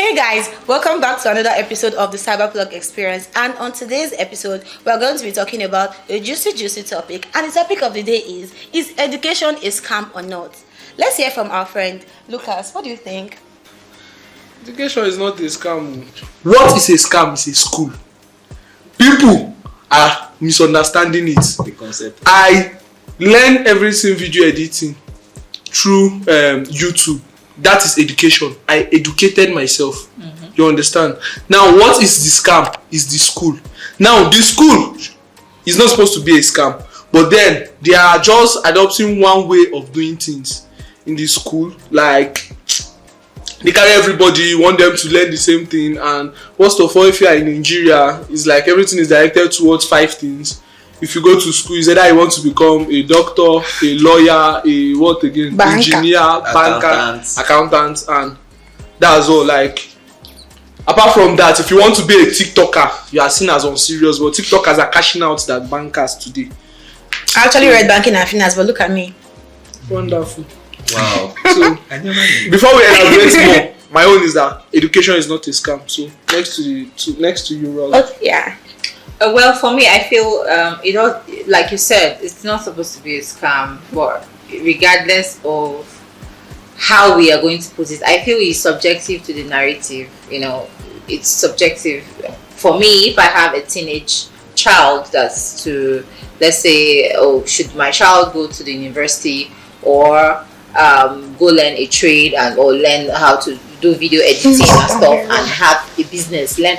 Hey guys, welcome back to another episode of the Cyberplug Experience. And on today's episode, we're going to be talking about a juicy topic. And the topic of the day is education a scam or not? Let's hear from our friend Lucas. What do you think? Education is not a scam. What is a scam is a school. People are misunderstanding it. The concept. I learn everything video editing through YouTube. That is education. I educated myself. You understand? Now, what is the scam? Is the school. Now, the school is not supposed to be a scam, but then they are just adopting one way of doing things in the school. Like, they carry everybody, want them to learn the same thing. And first of all, if you are in Nigeria, it's like everything is directed towards 5 things. If you go to school, it's either you want to become a doctor, a lawyer, a what again? Banker. Engineer, banker, accountant, and that's all. Like, apart from that, if you want to be a TikToker, you are seen as unserious, but TikTokers are cashing out than bankers today. I actually read banking and finance, but look at me. Wonderful. Wow. So, before we elaborate more, my own is that education is not a scam. So, next to you, Rola. Oh, yeah. Well, for me, I feel it all, like you said, it's not supposed to be a scam, but regardless of how we are going to put it, I feel it's subjective to the narrative. You know, it's subjective. For me, if I have a teenage child that's to, let's say, oh, should my child go to the university or go learn a trade or learn how to do video editing and stuff and have a business, learn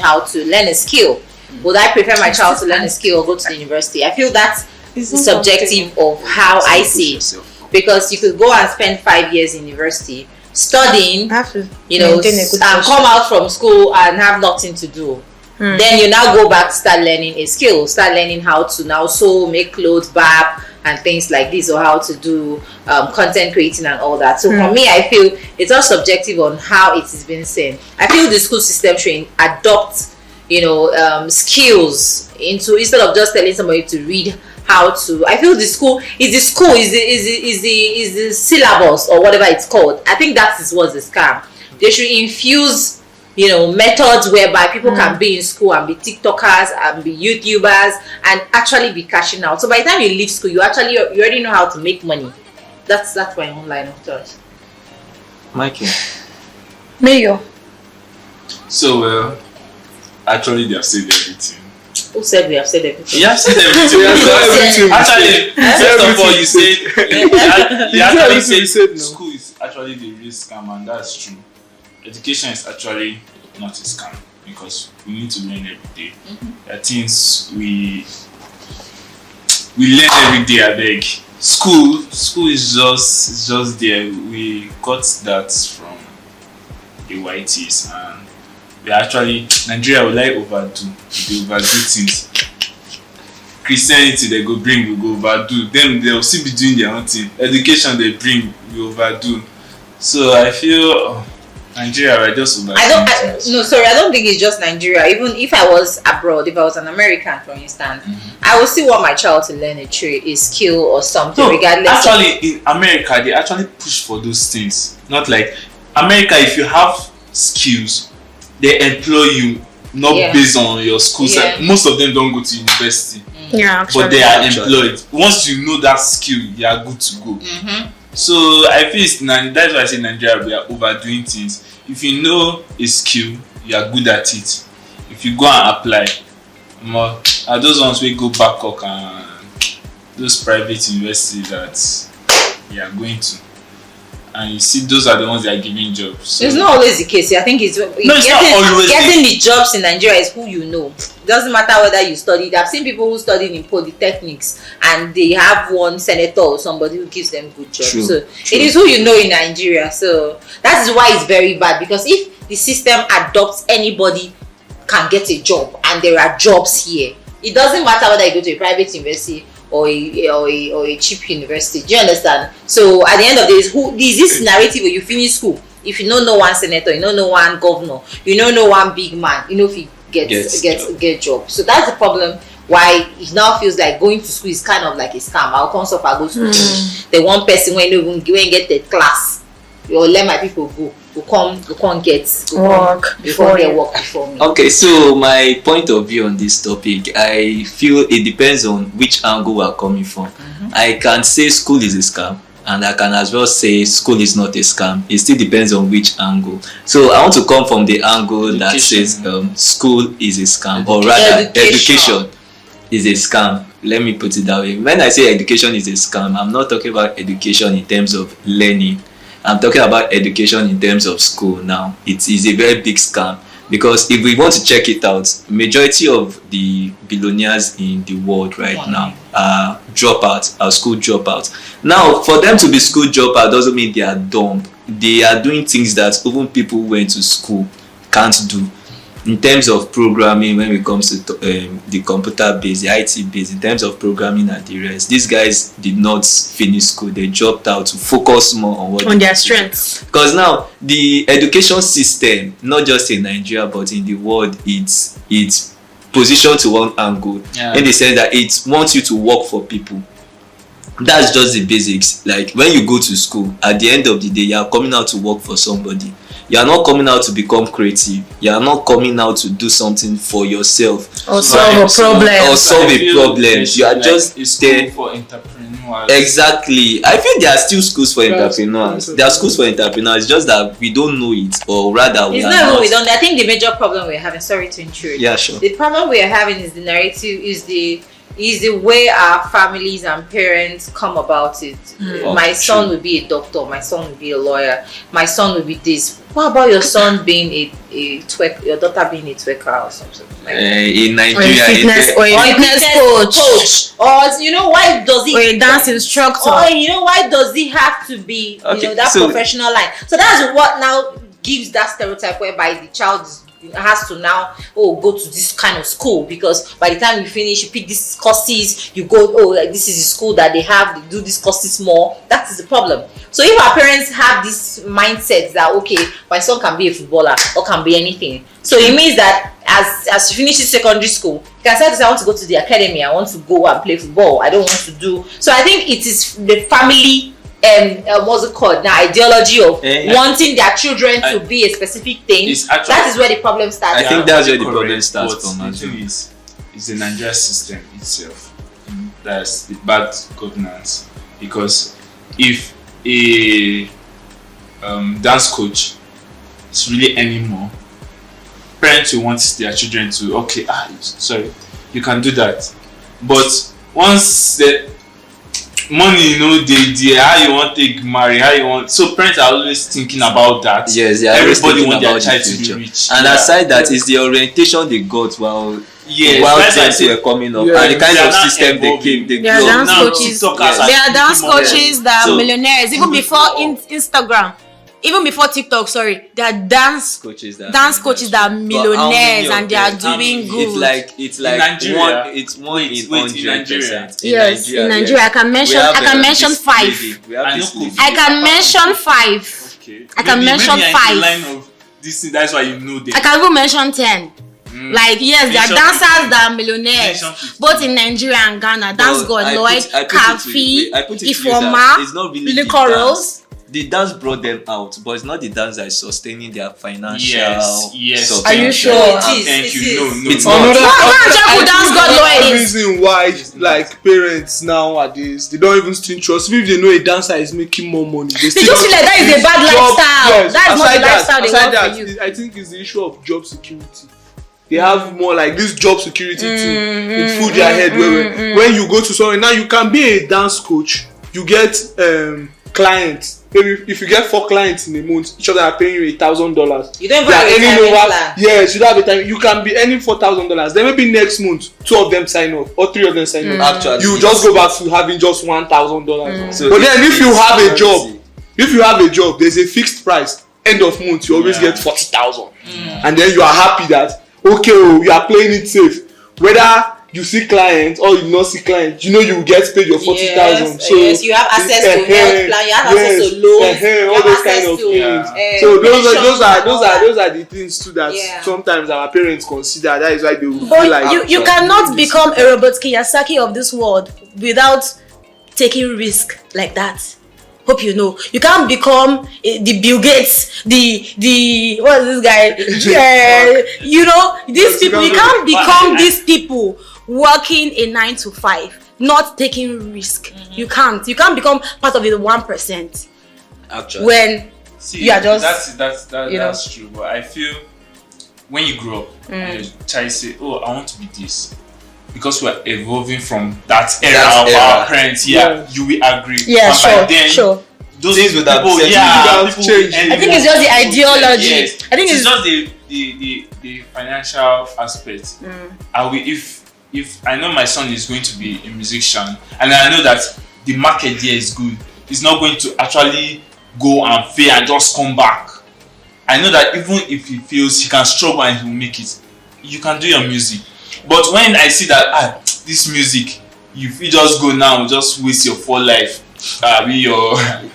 a skill. Would I prefer my child to learn a skill or go to the university? I feel that's subjective of how I see it. Because you could go and spend 5 years in university studying, you know, and come out from school and have nothing to do. Then you now go back to start learning a skill, start learning how to now sew, make clothes, barb, and things like this, or how to do content creating and all that. So for me, I feel it's all subjective on how it is being seen. I feel the school system should adopt, you know, skills into, instead of just telling somebody to read how to. I feel the school is the syllabus or whatever it's called. I think that is what's a scam. They should infuse, you know, methods whereby people can be in school and be TikTokers and be YouTubers and actually be cashing out. So by the time you leave school, you already know how to make money. That's my own line of thought. Mikey. Mayo. So, actually, they have said everything. Who said we have said everything? You have said everything. Actually, first of all, you said school is actually the real scam, and that's true. Education is actually not a scam because we need to learn every day. There are things we learn every day. I beg. School is just there. We got that from the whiteys, and we actually, Nigeria will like overdo. They overdo things. Christianity they go bring, we go overdo. Them they'll still be doing their own thing. Education they bring, we overdo. So I feel Nigeria are just overdo. I don't think it's just Nigeria. Even if I was abroad, if I was an American, for instance, I would still want my child to learn a trade, a skill or something, No, regardless. actually, in America, they actually push for those things. Not like America, if you have skills, they employ you not based on your school. Yeah. Most of them don't go to university, Yeah, but they are employed. Once you know that skill, you are good to go. So I feel that's why I say Nigeria, we are overdoing things. If you know a skill, you are good at it. If you go and apply, are those ones we go Babcock and those private universities that you are going to. And you see, those are the ones that are giving jobs. So It's not always the case. I think it's not always getting the jobs in Nigeria is who you know. It doesn't matter whether you studied. I've seen people who studied in polytechnics and they have one senator or somebody who gives them good jobs. True. It is who you know in Nigeria. So that is why it's very bad, because if the system adopts anybody can get a job and there are jobs here, it doesn't matter whether you go to a private university or a cheap university. Do you understand? So at the end of the day, is this narrative where you finish school, if you know no one senator, you know no one governor, you know no one big man, you know if he get job. So that's the problem. Why it now feels like going to school is kind of like a scam. I'll come so far go to school. The one person when you even get the class or let my people go come get Work before they work before me. Okay, so my point of view on this topic, I feel it depends on which angle we are coming from. I can say school is a scam, and I can as well say school is not a scam. It still depends on which angle. So I want to come from the angle that says school is a scam, or rather education is a scam. Let me put it that way. When I say education is a scam, I'm not talking about education in terms of learning. I'm talking about education in terms of school now. It is a very big scam, because if we want to check it out, majority of the billionaires in the world right now are dropouts, are school dropouts. Now, for them to be school dropout doesn't mean they are dumb. They are doing things that even people who went to school can't do. In terms of programming, when it comes to the computer base, the IT base, in terms of programming and the rest, these guys did not finish school. They dropped out to focus more on their strengths. Because now the education system, not just in Nigeria but in the world, it's positioned to one angle, in the sense that it wants you to work for people. That's just the basics. Like when you go to school, at the end of the day, you are coming out to work for somebody. You are not coming out to become creative. You are not coming out to do something for yourself or solve a problem. You are just there for entrepreneurs. Exactly. I feel there are still schools for entrepreneurs. There are schools for entrepreneurs. It's just that we don't know it, or rather, it's not even we don't. I think the major problem we're having. Sorry to intrude. Yeah, sure. The problem we are having is the narrative. Is the way our families and parents come about it. My son will be a doctor, my son will be a lawyer, my son will be this. What about your son being a twerk, your daughter being a twerker or something? In Nigeria, or a fitness coach. Or you know, why does he, or a dance instructor, or you know, why does he have to be that professional line? So that's what now gives that stereotype whereby the child has to now go to this kind of school, because by the time you finish, you pick these courses, you go, like this is the school that they do these courses more. That is the problem. So if our parents have this mindset that okay, my son can be a footballer or can be anything, so it means that as you finish secondary school, you can say I want to go to the academy, I want to go and play football, I don't want to do. So I think it is the family what's it called now, ideology of wanting their children to be a specific thing. That is where the problem starts. I think that's where the problem starts from. The thing is the Nigerian system itself. That's the bad governance. Because if a dance coach is really anymore, parents will want their children to you can do that. But once the money, the how you want to marry, how you want, so parents are always thinking about that. Yes, they are everybody always thinking about their the child future. to be rich. And aside that, is the orientation they got while things were coming up, and the kind of system they came. There are dance coaches. There are dance coaches that are millionaires. Even before Instagram, even before TikTok, there are dance coaches that are millionaires and they are doing good. It's like Nigeria, it's more in 100%. Yes, in Nigeria, I can mention 5. I can mention 5. Okay. I can mention 5. Line of this thing, that's why you know them. I can even mention 10. Yes, there are dancers that are millionaires, both in Nigeria and Ghana. Dance God Lloyd, Kafi, Ifoma, Liquor Rose. The dance brought them out, but it's not the dance that is sustaining their financial. Yes. Are you sure? Thank you. No. It's not. Another reason why, parents nowadays, they don't even still trust. If they know a dancer is making more money, they just feel like that is a bad lifestyle. Yes. That's not the lifestyle they want for you. I think it's the issue of job security. They have more like this job security thing in food their head. When you go to somewhere now, you can be a dance coach. You get clients. Maybe if you get 4 clients in a month, each of them are paying you $1,000. You don't even have a retirement plan. Yes, you don't have a time. You can be earning $4,000. Then maybe next month, 2 of them sign off or 3 of them sign off. Actually, you just go back to having just $1,000. So but then if you have a job, there's a fixed price. End of month, you always get 40,000, and then you are happy that you are playing it safe. Whether you see clients or you not see clients, you will get paid your 40,000. So yes, you have access to health plan, you have access to loans, all those kind of things. So those are the things too that sometimes our parents consider. That is why they will feel like you cannot become a Robert Kiyosaki of this world without taking risk like that. Hope you know. You can't become the Bill Gates, the what is this guy? You know, these people. You can't become these people working a 9 to 5, not taking risk. You can't. You can't become part of the 1%. Actually, When See, you are just that's true. But I feel when you grow up and you try to say, "Oh, I want to be this," because we are evolving from that era of our parents. Yeah, you will agree. Yeah, and sure, by then, sure. Those things would have people, settled. people changed. I think it's just the ideology. Yes. I think it's just the financial aspect. Are we if I know my son is going to be a musician and I know that the market here is good, he's not going to actually go and fail and just come back. I know that even if he feels he can struggle and he will make it, you can do your music. But when I see that this music, if you just go now, just waste your full life.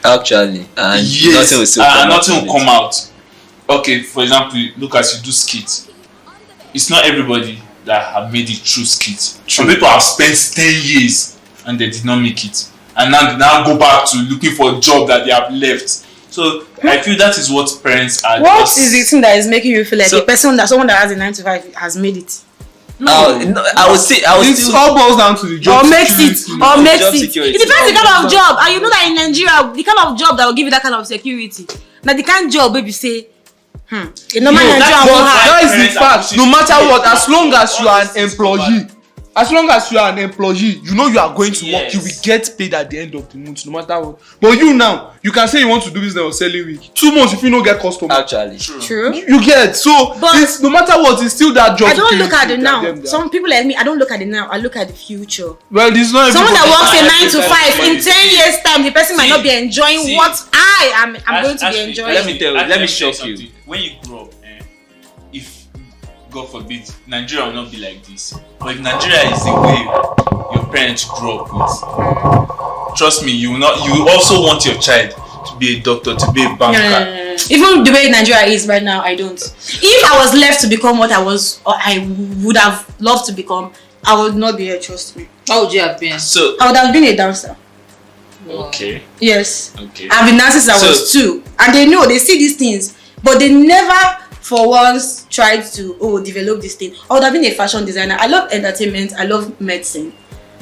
Actually, and yes, nothing will still come nothing out. will come out. Okay, for example, look as you do skits. It's not everybody that have made it through skits. Some people have spent 10 years and they did not make it, and now they now go back to looking for a job that they have left. So I feel that is what parents are. What is the thing that is making you feel like So- someone that has a 9 to 5 has made it? I would say It all boils down to the job Or makes security. it, or makes Job it. security. It depends the kind of job, and you know that in Nigeria, the kind of job that will give you that kind of security. Now the kind of job where you say, a normal No, Nigerian that's won't what- have. That is the Parents are fact. pushing No matter it. what, as long as you are an All this is employee, as long as you are an employee, you know you are going to work. Yes. You will get paid at the end of the month, no matter what. But you now, you can say you want to do business or selling week. 2 months if you don't get customer, actually. True. you get. So But- it's, no matter what, it's still that job. I don't look at security the that now. them there. Some people like me, I don't look at the now. I look at the future. Well, it's not Someone that everybody- works a 9 to everybody- 5 in 10 years time, the person might not be enjoying See. what I'm going to be Actually, enjoying. let me tell you, let me tell shock you. something. When you grow up, if God forbid, Nigeria will not be like this. But if Nigeria is the way your parents grew up with, trust me, you will not. You will also want your child to be a doctor, to be a banker. No. Even the way Nigeria is right now, I don't. If I was left to become what I was, or I would have loved to become, I would not be here. Trust me. What would you have been? So I would have been a dancer. okay, Yes. okay. I've been dancing since I was 2, and they know, they see these things, but they never for once tried to develop this thing. I would have been a fashion designer. I love entertainment. I love medicine.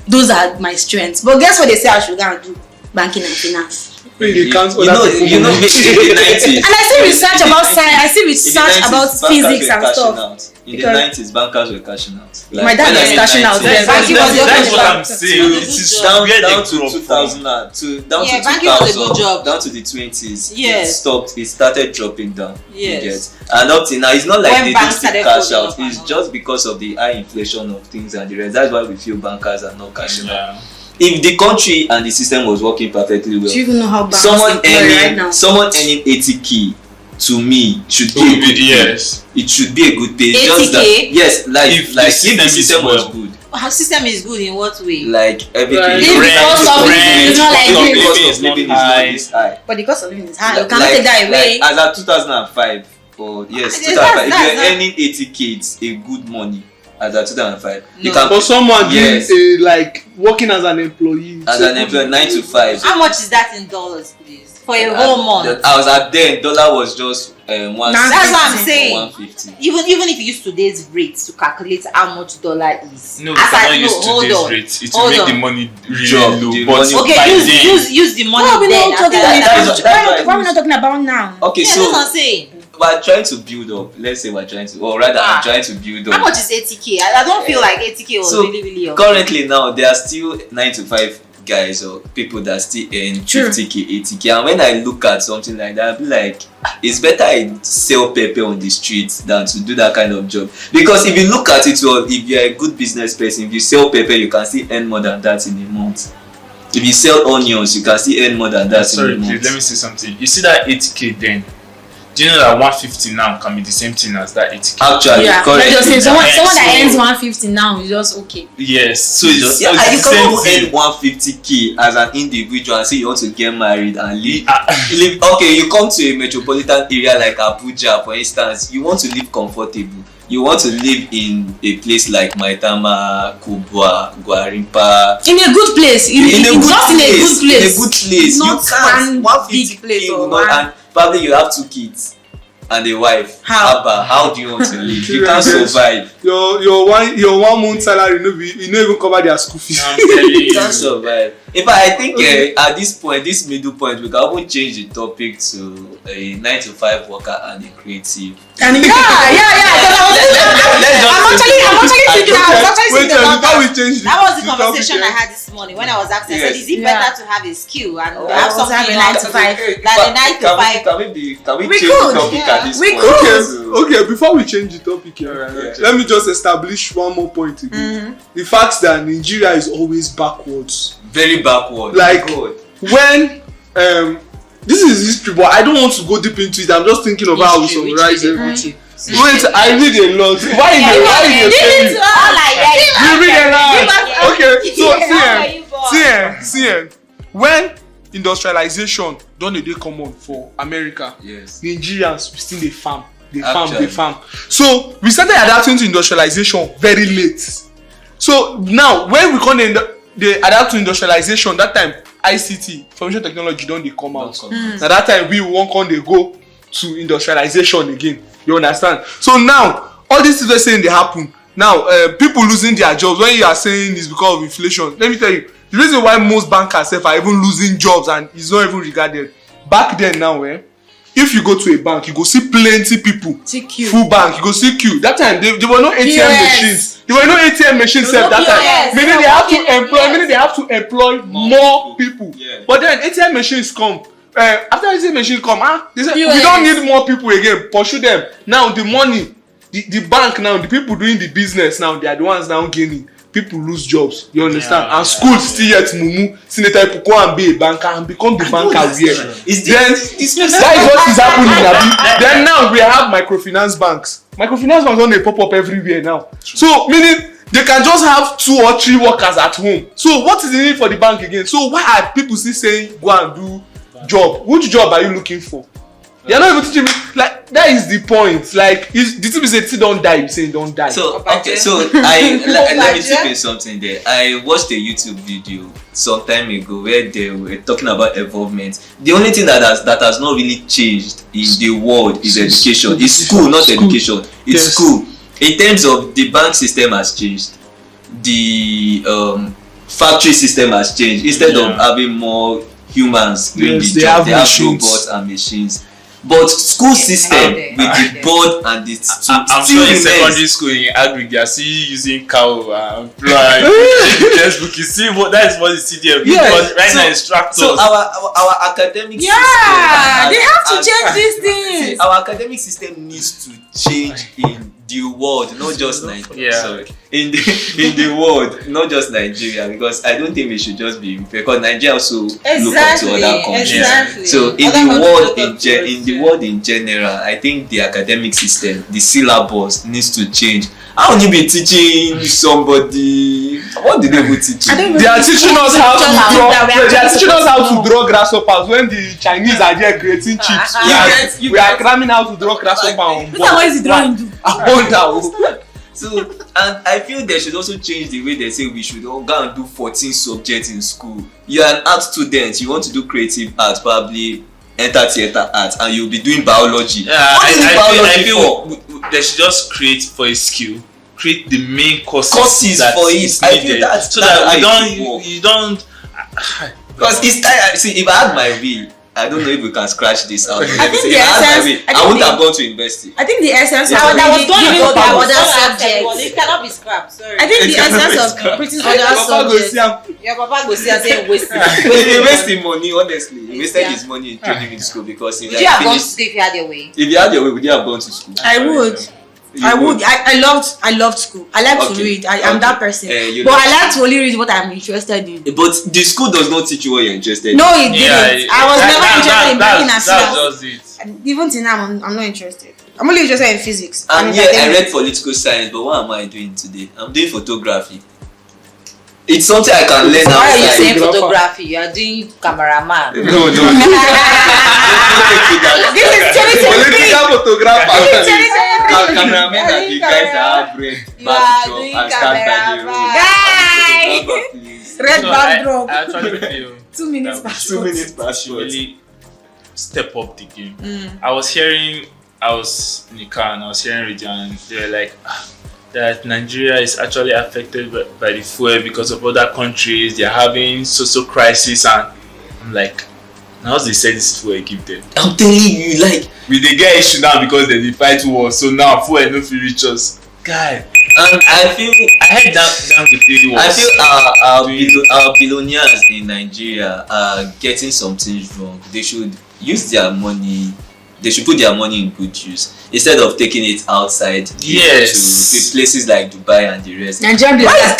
Those are my strengths. But guess what they say I should go and do? Banking and finance. They can't You know, in the 90s. And I see research about science. I see research about physics and stuff. In the Because- 90s, bankers were cashing out. My dad when I was mean cashing out. 90s, Yeah, banking was That's the what only I'm saying. It It is is down where they to grew up 2000 down Yeah, to banking was a 2000, good job. down to the 20s. Yes. It started dropping down. You Yes. get. And up till now, it's not like When they banks don't still started cash folding out. up and It's all. just because of the high inflation of things and the rest. That's why we feel bankers are not cashing out. Yeah. If the country and the system was working perfectly well, Do you even know how banks someone employ right now? earning 80k to me should be It a will be- good pay. yes. It should be a good pay. 80K? Just that, yes, like If the if the system is system was well. good, Our system is good in what way? like everything. Right. If the cost of living is not like cost of this. living It's not is not high. this high. But the cost of living is high. You Like- cannot take that away. Like, as at 2005, or yes, That's- 2005. If that's- you're earning 80k, it's a good money. As at 2005, you No. can For someone Yes. doing like working as an employee. as an employee 9 to 5. How much is that in dollars, please? For a whole month. I was at then dollar was just one. That's what I'm saying. 150. Even if you use today's rates to calculate how much dollar is. No, we As cannot I- use hold today's on. rate. It will Hold make on. the money really Drop. low. The But money- by Okay, then, use the money Why are we then. not talking after about that. That's why are we not talking about now? Okay, Yeah, that's what so I'm saying. we're trying to build up. Let's say we're trying to, or rather, I'm trying to build up. How much is 80k? I don't feel like 80k was So really currently now there are still 9 to 5 guys or people that still earn True. 50k, 80k, and when I look at something like that, I'll be like, it's better I sell pepper on the streets than to do that kind of job. Because if you look at it well, if you're a good business person, if you sell pepper, you can still earn more than that in a month. If you sell onions, you can still earn more than that in sorry, a month. please let me say something. You see that 80k then? Do you know that 150 now can be the same thing as that 80k? Actually, Yeah, correct. let's just say someone that So- earns 150 now is just okay. Yes, so it's just Yeah, it's you the same can't thing. earn 150k as an individual and say you want to get married and live. Ah. live. Okay, you come to a metropolitan area like Abuja, for instance. You want to live comfortable. You want to live in a place like Maitama, Kubwa, Gwarimpa. In a good place. In a good Just in a good place. In a good place. Not You can't. one big place or one. And probably you have 2 kids and a wife. How? Abba, how do you want to live? You can't survive. Your 1 month salary no even cover their school fees. I'm telling You you. can't survive. In fact, I think at this point, this middle point, we can even change the topic to a 9 to 5 worker and a creative. And I'm actually thinking. I was actually Wait, thinking about before we that. change That was the topic, conversation I had this morning when I was asking. I said, Yes. is it better to have a skill and have also something have a like 9 to 5? Like a 9 to 5. Can we We change could, the topic yeah. at this We point? could. Okay, before we change the topic here, Yeah. let me just establish one more point again. The fact that Nigeria is always backwards. Very backward. Like- God. When this is history, but I don't want to go deep into it. I'm just thinking of how we History, which summarize is it? everything. Wait, I read a lot. Why you All like that. You read a lot. Okay, so How are you born? see, when industrialization don dey common for America, Yes. Nigerians we still dey farm. Actually. So we started adapting to industrialization very late. So now when we come dey adapt to industrialization, that time ICT, information technology don dey come out. Na that time we wan come dey go to industrialization again. You understand? So now all these things wey saying dey happen. Now people losing their jobs when you are saying it's because of inflation. Let me tell you, the reason why most bankers sef are even losing jobs and it's not even regarded. Back then now, if you go to a bank, you go see plenty people. Full bank, you go see queue. That time there were no ATM machines. There were no ATM machines sef that time. Meaning they have to employ more people. Yeah. But then ATM machines come. After ATM machines come, they say we don't need more people again. Pursue them. Now the money, the bank now, the people doing the business now, they are the ones now gaining. People lose jobs. You understand? And schools still yet mumu. Senator Ipuko and be a banker and become the banker we are. Then that is what is happening. Then now we have microfinance banks. Microfinance banks don't they pop up everywhere now. So meaning they can just have 2 or 3 workers at home. So what is the need for the bank again? So why are people still saying go and do job? Which job are you looking for? You're not even teaching me. Like that is the point. Like the thing is that don't die. You say don't die. So okay, so let me tip in something there. I watched a YouTube video some time ago where they were talking about involvement. The only thing that has not really changed in the world is education. It's school, not education. It's school. In terms of the bank system has changed, the factory system has changed. Instead of having more humans doing the job, they have robots and machines. But school system with the board and the I'm sure in secondary school in agri they are still using cow and textbook. You see what that is what you see there. Because right now it's tractors. So our academic system they have to change these things. See, our academic system needs to change in the world, not just Nigeria. Sorry, in the world, not just Nigeria, because I don't think we should just be because Nigeria also look up to other countries. Exactly. So in the world in general, I think the academic system, the syllabus needs to change. How will you be teaching somebody? What did they be teaching? They are teaching us how to draw. They are teaching us how to draw grasshoppers when the Chinese are there creating chips. We are cramming how to draw grasshopper on board. What is the drawing do? So, and I feel they should also change the way they say we should all go and do 14 subjects in school. You are an art student, you want to do creative art, probably enter theater art, and you'll be doing biology. I feel they should just create for a skill. Create the main courses that for is it. I needed. feel that's so that you don't. Because it's tired. See, if I had my will, I don't know if we can scratch this out. I think if the I had my essence- will, I I think wouldn't the- have gone to university. I think the essence Yeah. of That was giving going to other other subjects. It cannot be scrapped. Sorry. I think the essence of putting other subjects. Your papa go see and say waste. He wasted money, honestly. He wasted his money in training in school because he Would you have gone to school if you had your way? If you had your way, would you have gone to school? I would. I would. I loved school. I like to read. I'm that person. But I like to only read what I'm interested in. But the school does not teach you what you're interested in. No, it didn't. I was never interested in being a That's just it. Even till now, I'm not interested. I'm only interested in physics. And yeah, I read political science, but what am I doing today? I'm doing photography. It's something I can learn outside. Why are you saying photography? You are doing cameraman. No. This is Political photographer. Guys! Cameramen are the guys that have red You are backdrop doing and stand by the road. Guys! Red So backdrop. I actually feel 2 minutes that past. 2 minutes we past should short. really step up the game. I was in the car and I was hearing radio and they were like that Nigeria is actually affected by the fuel because of other countries. They're having social crisis, and I'm like, now they said this fuel give them. I'm telling you, like, We they get issue now because they fight war. So now fuel no fit reach us. Guy, and I feel I heard that the thing was. I feel our billionaires in Nigeria are getting some things wrong. They should use their money. They should put their money in good use instead of taking it outside. Yes. To places like Dubai and the rest. Nigerian billionaires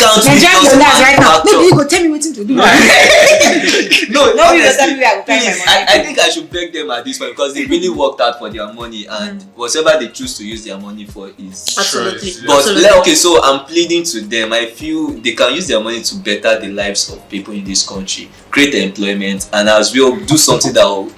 right now. Maybe you go tell me what to do. No, you honestly, tell me where I go find my please, money. I think I should beg them at this point because they really worked out for their money and whatever they choose to use their money for is. Absolutely. But okay, so I'm pleading to them. I feel they can use their money to better the lives of people in this country, create employment, and as well do something that will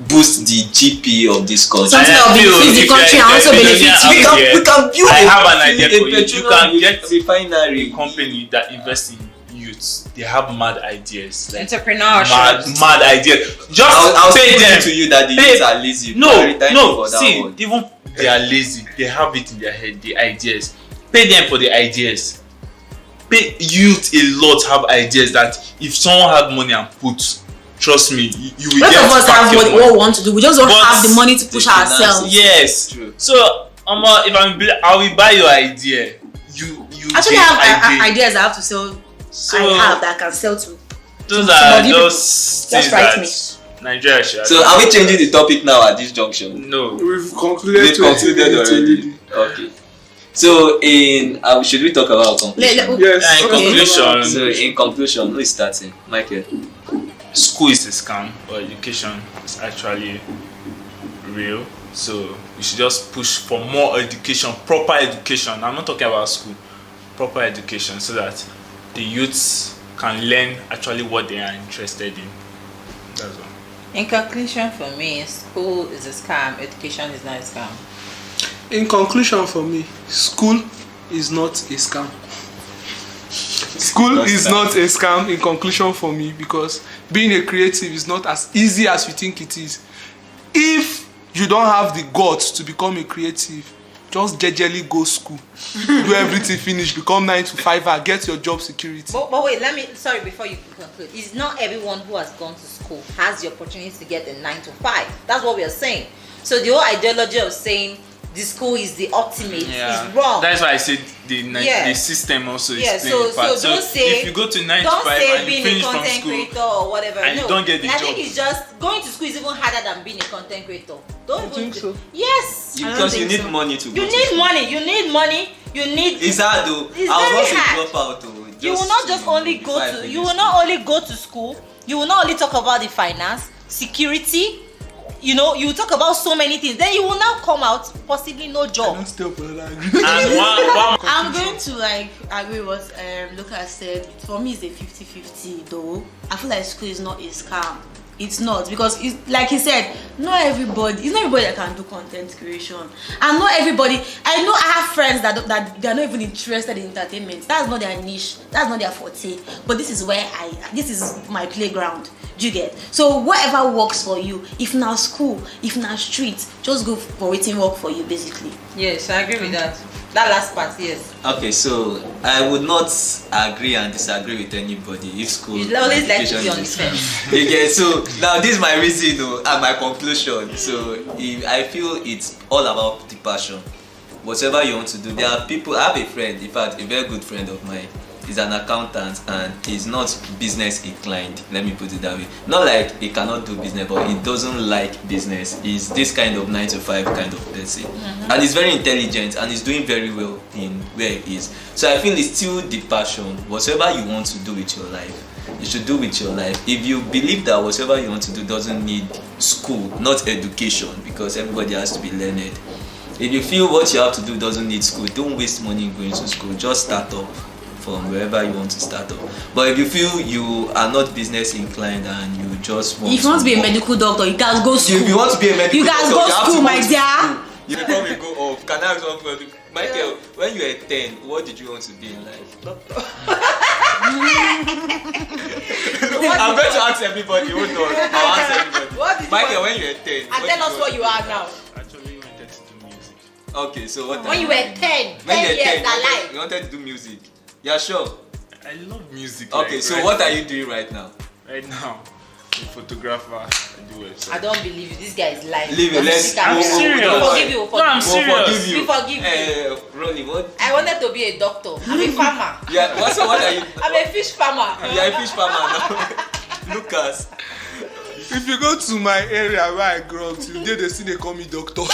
boost the GP of this country. Something that will benefit the country and also benefit you. We can build I have an idea for you. You petroleum can get refinery a company that invests in youths. They have mad ideas. Like Entrepreneurship. mad ideas. Just I'll pay say them. to you that the Pay- youths are lazy. No. For that See, one. even they are lazy. They have it in their head. The ideas. Pay them for the ideas. Pay youth a lot have ideas that if someone had money and put, trust me, you will Most get of us back have your what money. we want to do. We just don't But have the money to push the finance, ourselves. Yes. True. So, if I will buy your idea. You Actually, get I have idea. ideas I have to sell. So, I have that I can sell to. those somebody are just things write that me. Nigeria should. So are we changing the topic now at this junction? No. We've concluded. We've concluded already. Okay. So should we talk about conclusion? Yes. In conclusion, So in conclusion, who is starting? Michael. school is a scam, but education is actually real. So we should just push for more education, proper education. I'm not talking about school, proper education, so that the youths can learn actually what they are interested in. That's all. In conclusion, for me, school is a scam. Education is not a scam. In conclusion, for me, school is not a scam. School is not a scam. In conclusion, for me, because being a creative is not as easy as you think it is. If you don't have the guts to become a creative, just jejely go school, do everything, finish, become 9 to 5, get your job security. But wait, sorry, before you conclude, it's not everyone who has gone to school has the opportunity to get a 9 to 5. That's what we are saying. So the whole ideology of saying the school is the ultimate is wrong. That's why I said the Yeah. system also is Yeah, playing a part. so don't say if you go to 9 to don't 5 say and you being a finish from content school, creator or whatever. and you No, don't get the I job. think it's just going to school is even harder than being a content creator. Don't even think so? Yes. Because you need money to go You to need school. money. You need money. You need. It's hard though. It's I was very once a hard. dropout though. You will not just only go to. You will not only go to school. You will not only talk about the finance, security. You know, you will talk about so many things. Then you will now come out possibly no job. Don't stop for that. and one I'm going to agree with what Lucas said. For me, it's a 50-50 though. I feel like school is not a scam. It's not, because it's like he said, it's not everybody that can do content creation, and not everybody. I know I have friends that they are not even interested in entertainment. That's not their niche. That's not their forte. But this is this is my playground. Do you get? So whatever works for you. If not school, if not street, just go for waiting work for you basically. Yes, I agree with that. That last part, yes. Okay, so I would not agree and disagree with anybody if school You always like to education be on the is- fence. Okay, so now this is my reason and my conclusion. So I feel it's all about the passion. Whatever you want to do, there are people. I have a friend, in fact, a very good friend of mine. is an accountant and is not business inclined. Let me put it that way. Not like he cannot do business, but he doesn't like business. He's this kind of 9 to 5 kind of person, and he's very intelligent and he's doing very well in where he is. So I feel it's still the passion. Whatever you want to do with your life, you should do with your life. If you believe that whatever you want to do doesn't need school, not education, because everybody has to be learned. If you feel what you have to do doesn't need school, don't waste money going to school. Just start off from wherever you want to start off. But if you feel you are not business inclined and you just want If you want to be a medical doctor, you guys go school. If you want to be a medical You guys doctor, go you have school, to my go to dear. school. You probably go off. Can I ask one question? Michael, when you were 10, what did you want to be in life? Doctor. I'm going to ask everybody. Hold on. I'll ask everybody. What did you Michael, want? when you were 10. And tell us what you are now. Actually wanted to do music. Okay, so what? When you were 10, 10 when you were years 10, alive. you wanted to do music. Yeah, sure. I love music. Okay, like, so right what now. are you doing right now? Right now? I'm a photographer. I do website. I don't believe you. This guy is lying. Leave it, let's I'm serious. We'll forgive you. We'll No, I'm forgive you. We'll serious. forgive you. We forgive you. Ronnie, what? I wanted to be a doctor. I'm a farmer. Yeah, what are you? I'm a fish farmer. You are a fish farmer now. Lucas. If you go to my area where I grew up, today they still they call me doctor. They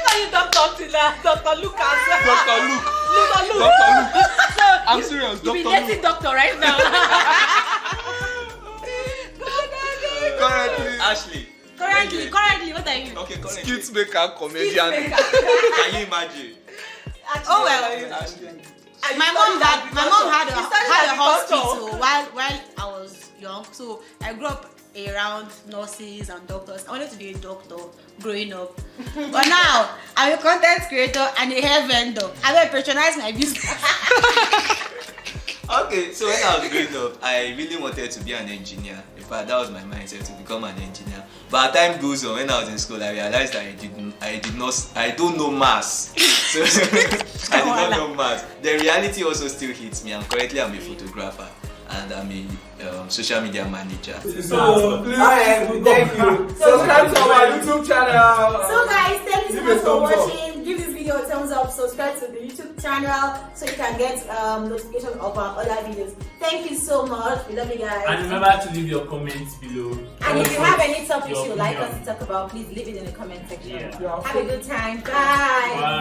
call you Dr. Tina, Dr. Lucas. Dr. Luke. Dr. Luke. Dr. Luke. I'm serious, You be Dr. dating Luke. doctor right now. Currently, Ashley. Currently, what are you? Okay, correct. skit maker, comedian. Can you imagine? Oh well. Ashley. My mom had He a started as a hospital while I was young, so I grew up around nurses and doctors. I wanted to be a doctor growing up, but now I'm a content creator and a hair vendor. I will patronize my business. Okay, so when I was growing up, I really wanted to be an engineer. In fact, that was my mindset, to become an engineer. But as time goes on, when I was in school, I realized that I don't know maths. So I did not know maths. The reality also still hits me. Currently I'm a photographer and I'm a social media manager. So, please, thank you. Subscribe to our YouTube channel. So guys, thank you so Give a much for thumbs up. watching. Give this video a thumbs up. Subscribe to the YouTube channel so you can get notifications of our other videos. Thank you so much. We love you guys. And remember to leave your comments below. And if you have any topics Your you would like us opinion. to talk about, please leave it in the comment section. Yeah. Have a good time. Bye. Bye.